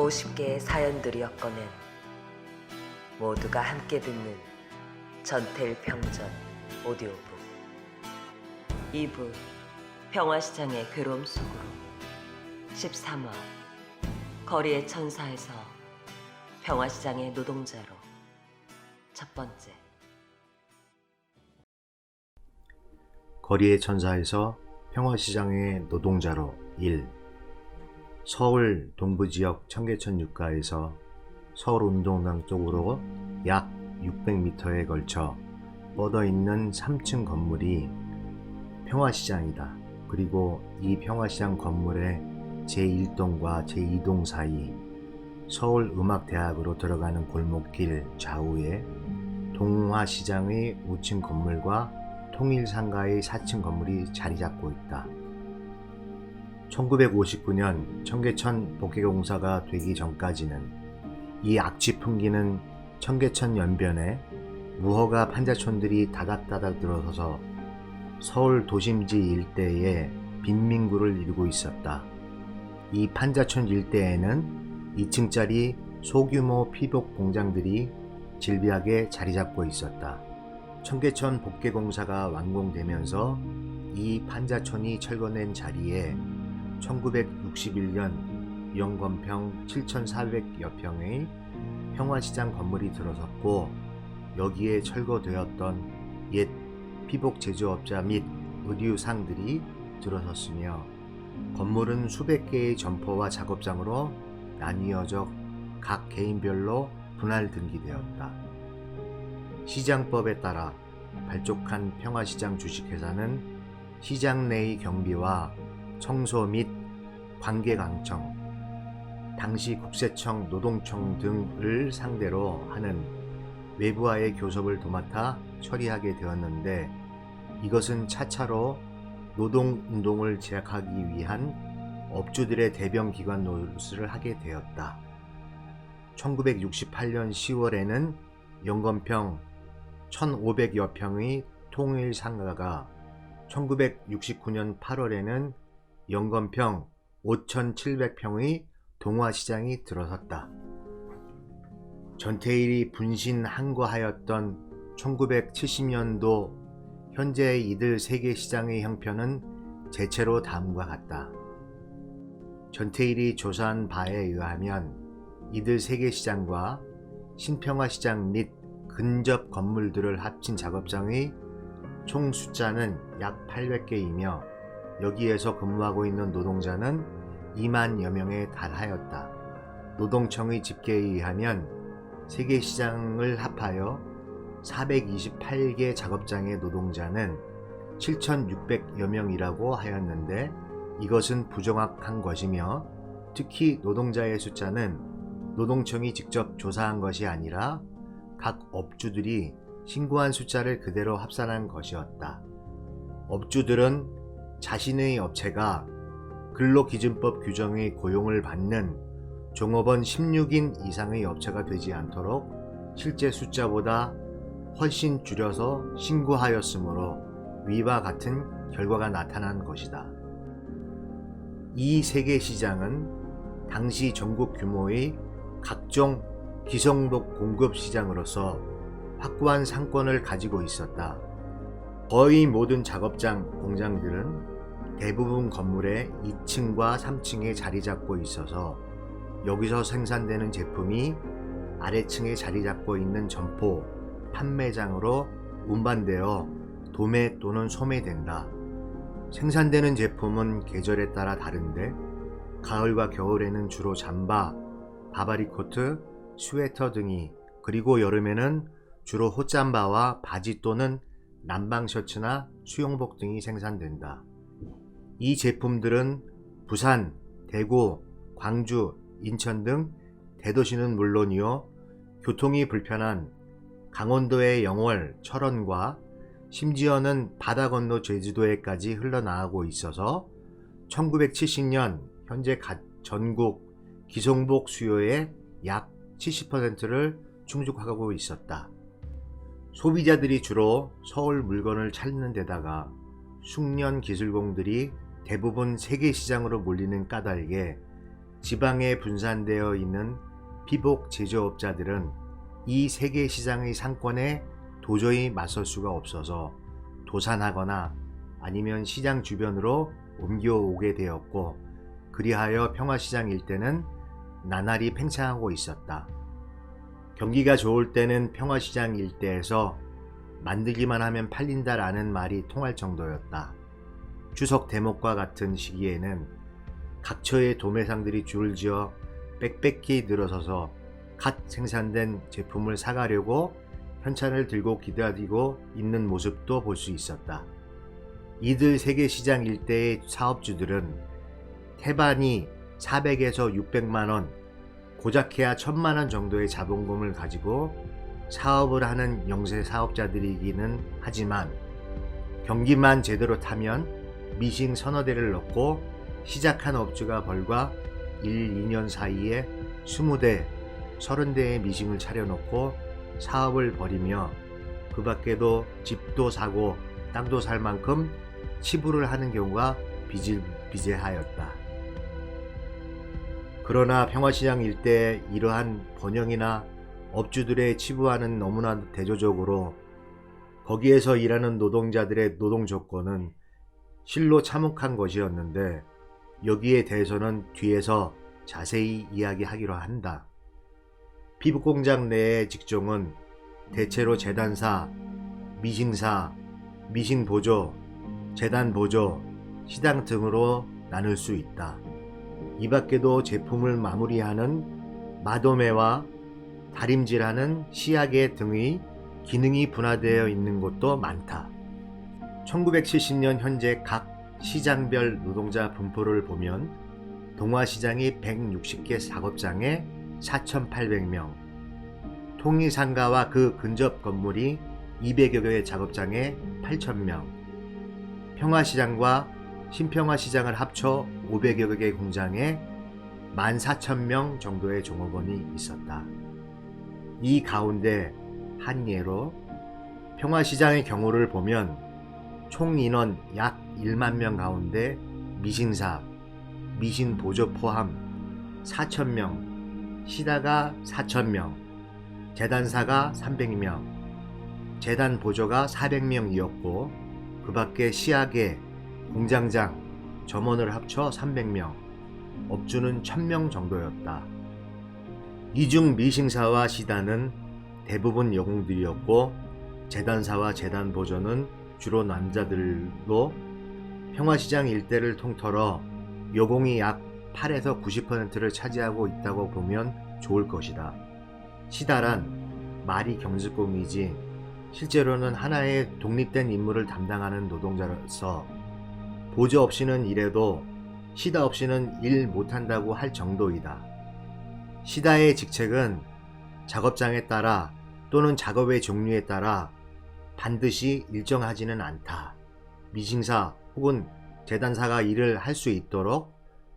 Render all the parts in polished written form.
50개의 사연들이었거늘 모두가 함께 듣는 전태일 평전 오디오북 2부 평화시장의 괴로움 속으로 13화 거리의 천사에서 평화시장의 노동자로 첫 번째. 거리의 천사에서 평화시장의 노동자로 1. 서울 동부지역 청계천 육가에서 서울운동장 쪽으로 약 600m에 걸쳐 뻗어있는 3층 건물이 평화시장이다. 그리고 이 평화시장 건물의 제1동과 제2동 사이 서울음악대학으로 들어가는 골목길 좌우에 동화시장의 5층 건물과 통일상가의 4층 건물이 자리잡고 있다. 1959년 청계천 복개공사가 되기 전까지는 이 악취 풍기는 청계천 연변에 무허가 판자촌들이 다닥다닥 들어서서 서울 도심지 일대에 빈민구를 이루고 있었다. 이 판자촌 일대에는 2층짜리 소규모 피복 공장들이 질비하게 자리잡고 있었다. 청계천 복개공사가 완공되면서 이 판자촌이 철거된 자리에 1961년 영건평 7,400여 평의 평화시장 건물이 들어섰고, 여기에 철거되었던 옛 피복 제조업자 및 의류상들이 들어섰으며, 건물은 수백 개의 점포와 작업장으로 나뉘어져 각 개인별로 분할 등기되었다. 시장법에 따라 발족한 평화시장 주식회사는 시장 내의 경비와 청소 및 관계강청, 당시 국세청, 노동청 등을 상대로 하는 외부와의 교섭을 도맡아 처리하게 되었는데, 이것은 차차로 노동운동을 제약하기 위한 업주들의 대변기관 노릇을 하게 되었다. 1968년 10월에는 영건평 1,500여 평의 통일상가가, 1969년 8월에는 영건평 5,700평의 동화시장이 들어섰다. 전태일이 분신항거하였던 1970년도 현재의 이들 세계 시장의 형편은 대체로 다음과 같다. 전태일이 조사한 바에 의하면 이들 세계 시장과 신평화시장 및 근접 건물들을 합친 작업장의 총 숫자는 약 800개이며 여기에서 근무하고 있는 노동자는 2만여 명에 달하였다. 노동청의 집계에 의하면 세계시장을 합하여 428개 작업장의 노동자는 7,600여 명이라고 하였는데, 이것은 부정확한 것이며, 특히 노동자의 숫자는 노동청이 직접 조사한 것이 아니라 각 업주들이 신고한 숫자를 그대로 합산한 것이었다. 업주들은 자신의 업체가 근로기준법 규정의 고용을 받는 종업원 16인 이상의 업체가 되지 않도록 실제 숫자보다 훨씬 줄여서 신고하였으므로 위와 같은 결과가 나타난 것이다. 이 세계시장은 당시 전국 규모의 각종 기성복 공급시장으로서 확고한 상권을 가지고 있었다. 거의 모든 작업장, 공장들은 대부분 건물의 2층과 3층에 자리 잡고 있어서 여기서 생산되는 제품이 아래층에 자리 잡고 있는 점포, 판매장으로 운반되어 도매 또는 소매된다. 생산되는 제품은 계절에 따라 다른데, 가을과 겨울에는 주로 잠바, 바바리코트, 스웨터 등이, 그리고 여름에는 주로 호짬바와 바지 또는 남방 셔츠나 수영복 등이 생산된다. 이 제품들은 부산, 대구, 광주, 인천 등 대도시는 물론이요, 교통이 불편한 강원도의 영월, 철원과 심지어는 바다 건너 제주도에까지 흘러나가고 있어서 1970년 현재 전국 기성복 수요의 약 70%를 충족하고 있었다. 소비자들이 주로 서울 물건을 찾는 데다가 숙련 기술공들이 대부분 세계시장으로 몰리는 까닭에 지방에 분산되어 있는 피복 제조업자들은 이 세계 시장의 상권에 도저히 맞설 수가 없어서 도산하거나 아니면 시장 주변으로 옮겨오게 되었고, 그리하여 평화시장 일대는 나날이 팽창하고 있었다. 경기가 좋을 때는 평화시장 일대에서 만들기만 하면 팔린다라는 말이 통할 정도였다. 추석 대목과 같은 시기에는 각처의 도매상들이 줄을 지어 빽빽히 늘어서서 갓 생산된 제품을 사가려고 현찰을 들고 기다리고 있는 모습도 볼 수 있었다. 이들 세계시장 일대의 사업주들은 태반이 400에서 600만원, 고작해야 1000만원 정도의 자본금을 가지고 사업을 하는 영세 사업자들이기는 하지만, 경기만 제대로 타면 미싱 서너 대를 넣고 시작한 업주가 벌과 1, 2년 사이에 20대, 30대의 미싱을 차려놓고 사업을 벌이며 그 밖에도 집도 사고 땅도 살 만큼 치부를 하는 경우가 비일비재하였다. 그러나 평화시장 일대의 이러한 번영이나 업주들의 치부와는 너무나 대조적으로 거기에서 일하는 노동자들의 노동 조건은 실로 참혹한 것이었는데, 여기에 대해서는 뒤에서 자세히 이야기하기로 한다. 피부공장 내의 직종은 대체로 재단사, 미싱사, 미싱보조, 재단보조, 시당 등으로 나눌 수 있다. 이 밖에도 제품을 마무리하는 마도매와 다림질하는 시야계 등의 기능이 분화되어 있는 곳도 많다. 1970년 현재 각 시장별 노동자 분포를 보면 동화시장이 160개 작업장에 4,800명, 통일상가와 그 근접 건물이 200여 개의 작업장에 8,000명, 평화시장과 신평화시장을 합쳐 500여 개의 공장에 14,000명 정도의 종업원이 있었다. 이 가운데 한 예로 평화시장의 경우를 보면 총 인원 약 1만 명 가운데 미싱사, 미싱보조 포함 4,000명, 시다가 4,000명, 재단사가 300명, 재단보조가 400명이었고 그 밖에 시야계, 공장장, 점원을 합쳐 300명, 업주는 1,000명 정도였다. 이중 미싱사와 시단은 대부분 여공들이었고 재단사와 재단보조는 주로 남자들로 평화시장 일대를 통틀어 여공이 약 8에서 90%를 차지하고 있다고 보면 좋을 것이다. 시다란 말이 경직공이지 실제로는 하나의 독립된 임무를 담당하는 노동자로서 보조 없이는 일해도 시다 없이는 일 못한다고 할 정도이다. 시다의 직책은 작업장에 따라 또는 작업의 종류에 따라 반드시 일정하지는 않다. 미싱사 혹은 재단사가 일을 할 수 있도록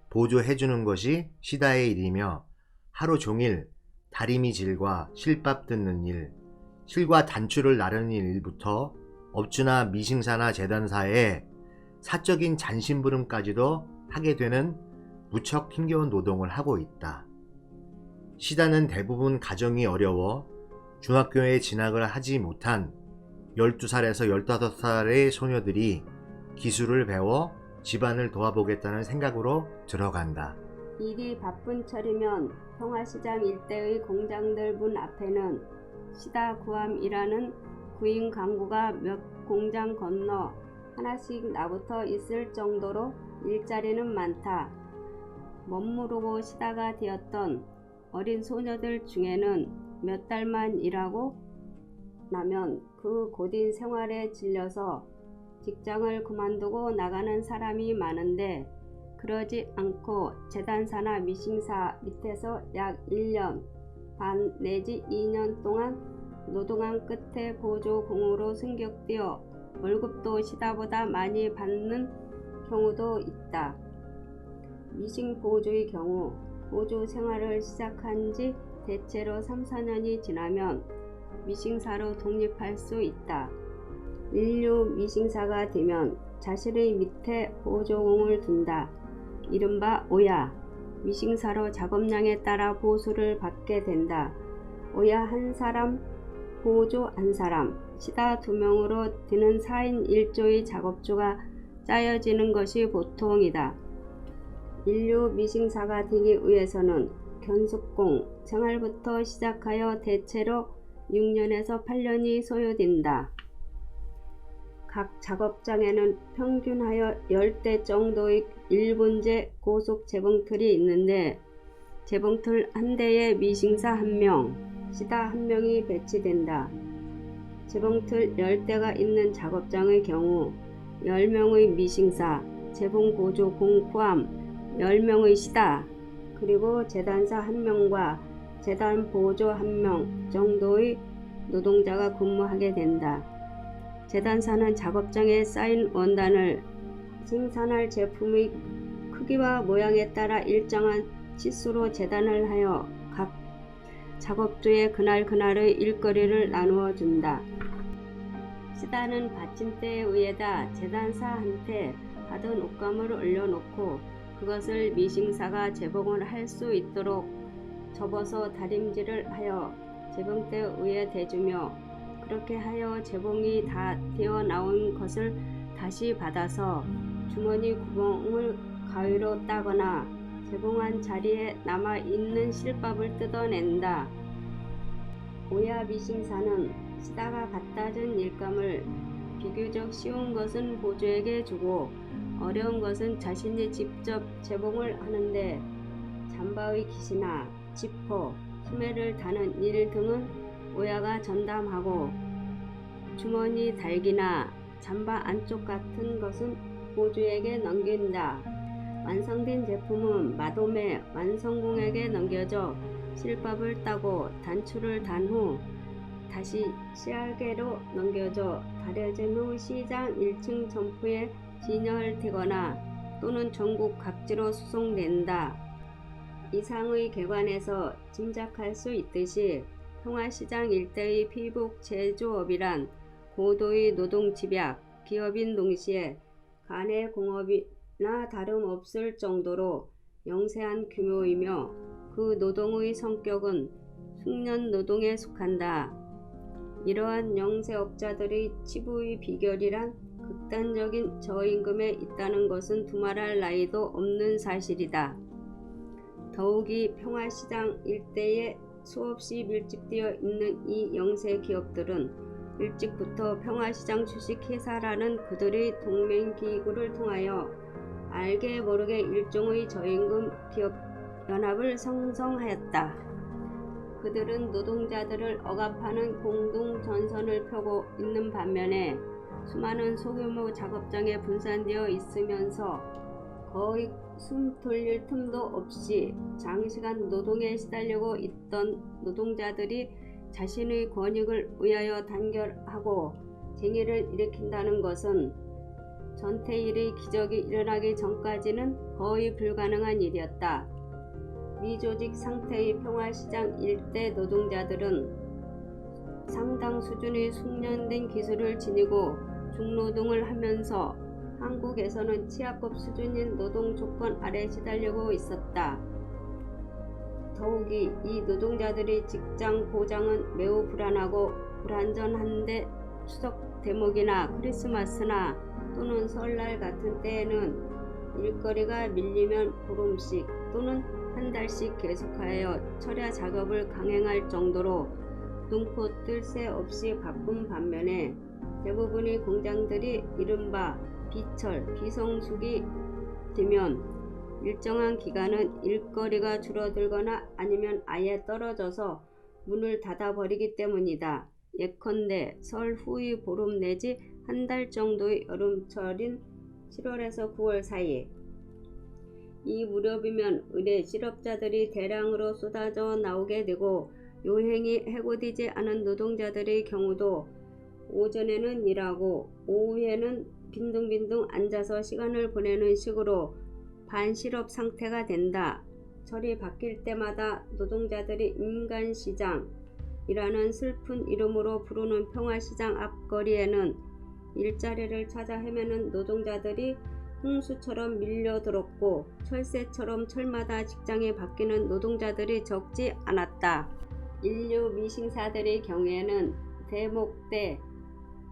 보조해주는 것이 시다의 일이며, 하루 종일 다리미질과 실밥 뜯는 일, 실과 단추를 나르는 일부터 업주나 미싱사나 재단사의 사적인 잔심부름까지도 하게 되는 무척 힘겨운 노동을 하고 있다. 시다는 대부분 가정이 어려워 중학교에 진학을 하지 못한 12살에서 15살의 소녀들이 기술을 배워 집안을 도와보겠다는 생각으로 들어간다. 일이 바쁜 철이면 평화시장 일대의 공장들 문 앞에는 시다 구함이라는 구인 강구가 몇 공장 건너 하나씩 나부터 있을 정도로 일자리는 많다. 멋모르고 시다가 되었던 어린 소녀들 중에는 몇 달만 일하고 나면 그 고된 생활에 질려서 직장을 그만두고 나가는 사람이 많은데, 그러지 않고 재단사나 미싱사 밑에서 약 1년 반 내지 2년 동안 노동한 끝에 보조공으로 승격되어 월급도 시다보다 많이 받는 경우도 있다. 미싱 보조의 경우 보조 생활을 시작한 지 대체로 3, 4년이 지나면 미싱사로 독립할 수 있다. 인류 미싱사가 되면 자신의 밑에 보조공을 둔다. 이른바 오야, 미싱사로 작업량에 따라 보수를 받게 된다. 오야 한 사람, 보조 한 사람, 시다 2명으로 드는 4인 1조의 작업주가 짜여지는 것이 보통이다. 인류 미싱사가 되기 위해서는 견습공, 생활부터 시작하여 대체로 6년에서 8년이 소요된다. 각 작업장에는 평균하여 10대 정도의 일본제 고속 재봉틀이 있는데 재봉틀 한 대에 미싱사 1명, 시다 1명이 배치된다. 재봉틀 10대가 있는 작업장의 경우 10명의 미싱사, 재봉보조공 포함 10명의 시다, 그리고 재단사 1명과 재단보조 1명 정도의 노동자가 근무하게 된다. 재단사는 작업장에 쌓인 원단을 생산할 제품의 크기와 모양에 따라 일정한 치수로 재단을 하여 각 작업주에 그날그날의 일거리를 나누어 준다. 시다는 받침대 위에다 재단사한테 받은 옷감을 올려놓고 그것을 미싱사가 재봉을 할 수 있도록 접어서 다림질을 하여 재봉대 위에 대주며 그렇게 하여 재봉이 다 되어 나온 것을 다시 받아서 주머니 구멍을 가위로 따거나 재봉한 자리에 남아있는 실밥을 뜯어낸다. 오야 미싱사는 시다가 갖다 준 일감을 비교적 쉬운 것은 보조에게 주고 어려운 것은 자신이 직접 재봉을 하는데 잠바의 깃이나 지퍼, 소매를 다는 일 등은 오야가 전담하고 주머니 달기나 잠바 안쪽 같은 것은 보조에게 넘긴다. 완성된 제품은 마돔의 완성공에게 넘겨져 실밥을 따고 단추를 단 후 다시 시야계로 넘겨져 다려진 후 시장 1층 점포에 진열되거나 또는 전국 각지로 수송된다. 이상의 객관에서 짐작할 수 있듯이 평화시장 일대의 피복 제조업이란 고도의 노동 집약, 기업인 동시에 간의 공업이나 다름없을 정도로 영세한 규모이며 그 노동의 성격은 숙련 노동에 속한다. 이러한 영세업자들의 치부의 비결이란 극단적인 저임금에 있다는 것은 두말할 나위도 없는 사실이다. 더욱이 평화시장 일대에 수없이 밀집되어 있는 이 영세 기업들은 일찍부터 평화시장 주식회사라는 그들의 동맹기구를 통하여 알게 모르게 일종의 저임금 기업 연합을 형성하였다. 그들은 노동자들을 억압하는 공동전선을 펴고 있는 반면에 수많은 소규모 작업장에 분산되어 있으면서 거의 숨 돌릴 틈도 없이 장시간 노동에 시달리고 있던 노동자들이 자신의 권익을 위하여 단결하고 쟁의를 일으킨다는 것은 전태일의 기적이 일어나기 전까지는 거의 불가능한 일이었다. 미조직 상태의 평화시장 일대 노동자들은 상당 수준의 숙련된 기술을 지니고 중노동을 하면서 한국에서는 취약급 수준인 노동 조건 아래 시달리고 있었다. 더욱이 이 노동자들의 직장 보장은 매우 불안하고 불안전한데 추석 대목이나 크리스마스나 또는 설날 같은 때에는 일거리가 밀리면 보름씩 또는 한 달씩 계속하여 철야 작업을 강행할 정도로 눈코 뜰 새 없이 바쁜 반면에 대부분의 공장들이 이른바 비철, 비성수기 되면 일정한 기간은 일거리가 줄어들거나 아니면 아예 떨어져서 문을 닫아버리기 때문이다. 예컨대 설 후의 보름 내지 한 달 정도의 여름철인 7월에서 9월 사이. 이 무렵이면 의뢰 실업자들이 대량으로 쏟아져 나오게 되고 요행이 해고되지 않은 노동자들의 경우도 오전에는 일하고 오후에는 빈둥빈둥 앉아서 시간을 보내는 식으로 반실업 상태가 된다. 철이 바뀔 때마다 노동자들이 인간시장이라는 슬픈 이름으로 부르는 평화시장 앞거리에는 일자리를 찾아 헤매는 노동자들이 홍수처럼 밀려들었고 철새처럼 철마다 직장에 바뀌는 노동자들이 적지 않았다. 인류 미싱사들의 경우에는 대목 때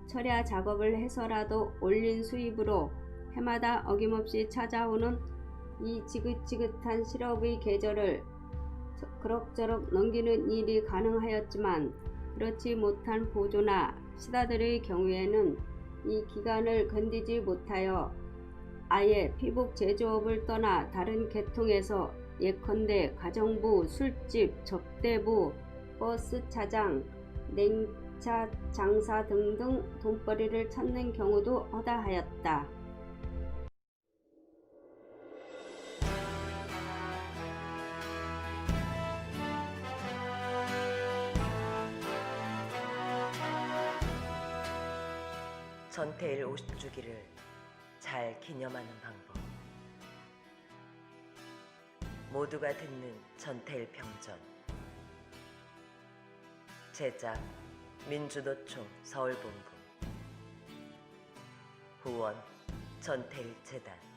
철야 작업을 해서라도 올린 수입으로 해마다 어김없이 찾아오는 이 지긋지긋한 실업의 계절을 그럭저럭 넘기는 일이 가능하였지만 그렇지 못한 보조나 시다들의 경우에는 이 기간을 견디지 못하여 아예 피복 제조업을 떠나 다른 계통에서 예컨대 가정부, 술집, 접대부, 버스 차장, 냉차 장사 등등 돈벌이를 찾는 경우도 허다하였다. 전태일 50주기를 잘 기념하는 방법. 모두가 듣는 전태일 평전. 제작 민주노총 서울본부. 후원 전태일 재단.